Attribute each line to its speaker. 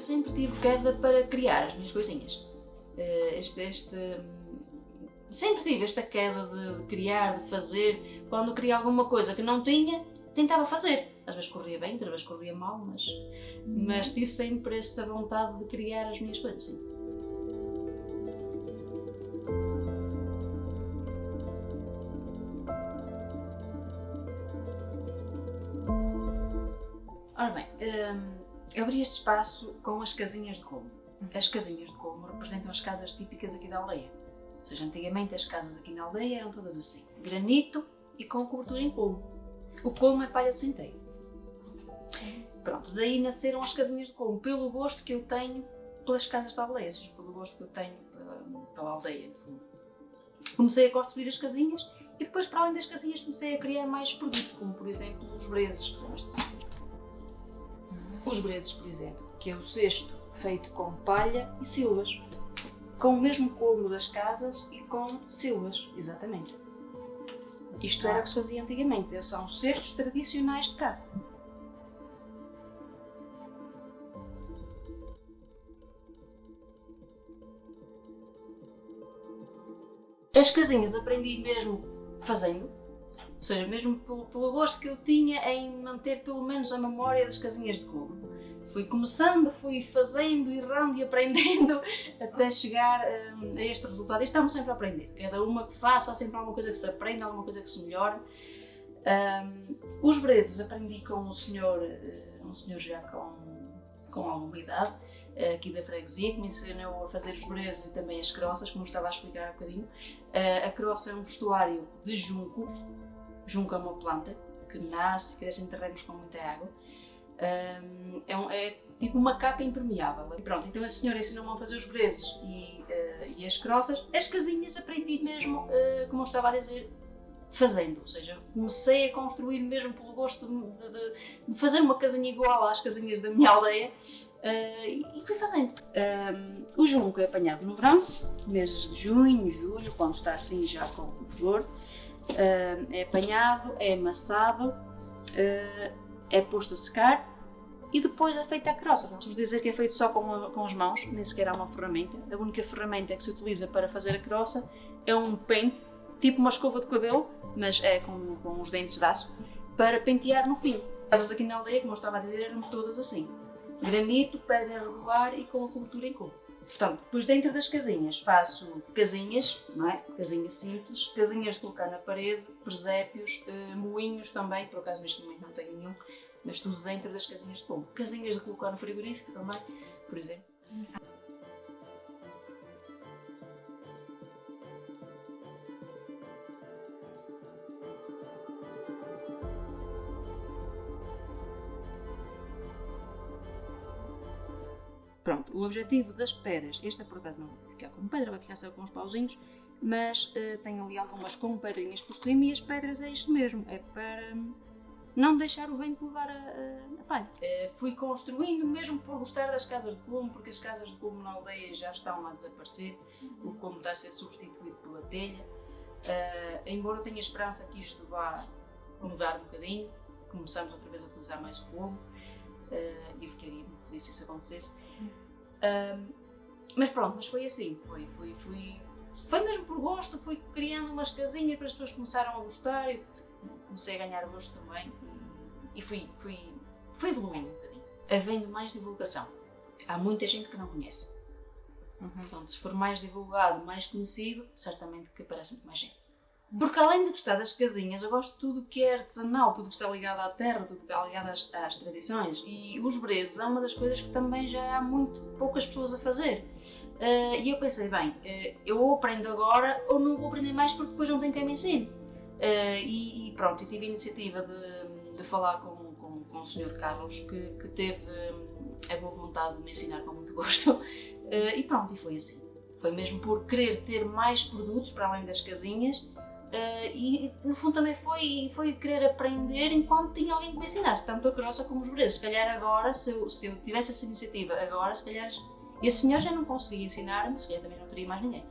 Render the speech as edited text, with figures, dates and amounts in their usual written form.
Speaker 1: sempre tive queda para criar as minhas coisinhas. Sempre tive esta queda de criar, de fazer. Quando eu queria alguma coisa que não tinha, tentava fazer. Às vezes corria bem, outras vezes corria mal, mas tive sempre essa vontade de criar as minhas coisas, sim. Ora bem, eu abri este espaço com as casinhas de colmo. As casinhas de colmo representam as casas típicas aqui da aldeia. Ou seja, antigamente as casas aqui na aldeia eram todas assim, granito e com cobertura em colmo. O colmo é palha de centeio. Pronto, daí nasceram as casinhas de colmo, pelo gosto que eu tenho pelas casas da aldeia, ou seja, pelo gosto que eu tenho pela aldeia, no fundo. Comecei a construir as casinhas e depois, para além das casinhas, comecei a criar mais produtos, como por exemplo os brezes, que são estes. Os brezes, por exemplo, que é o cesto feito com palha e silvas, com o mesmo colmo das casas e com silvas, exatamente. Isto era o que se fazia antigamente, são cestos tradicionais de cá. As casinhas aprendi mesmo fazendo, ou seja, mesmo pelo gosto que eu tinha em manter pelo menos a memória das casinhas de colmo. Fui começando, fui fazendo, errando e aprendendo até chegar a este resultado. E estamos sempre a aprender. Cada uma que faço, há sempre alguma coisa que se aprende, alguma coisa que se melhora. Os brezes aprendi com um senhor já com alguma idade, aqui da freguesia, que me ensinou a fazer os brezes e também as croças, como estava a explicar há bocadinho. A croça é um vestuário de junco. Junco é uma planta que nasce e cresce em terrenos com muita água. É tipo uma capa impermeável. Pronto, então a senhora ensinou-me a fazer os brezes e as croças. As casinhas aprendi mesmo, como eu estava a dizer, fazendo. Ou seja, comecei a construir mesmo pelo gosto de fazer uma casinha igual às casinhas da minha aldeia. E fui fazendo. O junco é apanhado no verão, meses de junho, julho, quando está assim já com flor. É apanhado, é amassado, é posto a secar e depois é feita a croça. Vamos dizer que é feito só com as mãos, nem sequer há uma ferramenta. A única ferramenta que se utiliza para fazer a croça é um pente, tipo uma escova de cabelo, mas é com os dentes de aço, para pentear no fim. As casas aqui na aldeia, como eu estava a dizer, eram todas assim. Granito, pedra irregular e com a cobertura em couro. Portanto, depois dentro das casinhas faço casinhas, não é? Casinhas simples, casinhas de colocar na parede, presépios, moinhos também, por acaso neste momento não tenho nenhum, mas tudo dentro das casinhas de pombo. Casinhas de colocar no frigorífico também, por exemplo. Pronto, o objetivo das pedras, esta por acaso não vai ficar com pedra, vai ficar só com uns pauzinhos, mas tenho ali algumas com pedrinhas por cima e as pedras é isto mesmo, é para não deixar o vento levar a palha. Fui construindo mesmo por gostar das casas de colmo, porque as casas de colmo na aldeia já estão a desaparecer, o colmo está a ser substituído pela telha, embora eu tenha esperança que isto vá mudar um bocadinho, começamos outra vez a utilizar mais o colmo, e eu ficaria muito feliz se isso acontecesse. Mas pronto, mas foi assim, foi mesmo por gosto, fui criando umas casinhas para as pessoas começaram a gostar e comecei a ganhar gosto também e fui evoluindo um bocadinho, havendo mais divulgação. Há muita gente que não conhece. Então, se for mais divulgado, mais conhecido, certamente que aparece muito mais gente. Porque além de gostar das casinhas, eu gosto de tudo que é artesanal, tudo que está ligado à terra, tudo que está ligado às tradições. E os brezes é uma das coisas que também já há muito poucas pessoas a fazer. E eu pensei, bem, eu ou aprendo agora ou não vou aprender mais porque depois não tenho quem me ensine. E pronto, eu tive a iniciativa de falar com o Sr. Carlos, que teve a boa vontade de me ensinar com muito gosto. E pronto, e foi assim. Foi mesmo por querer ter mais produtos para além das casinhas. E no fundo também foi querer aprender enquanto tinha alguém que me ensinasse, tanto a croça como os brezes. Se calhar agora, se eu tivesse essa iniciativa agora, se calhar esse senhor já não conseguia ensinar-me, se calhar também não teria mais ninguém.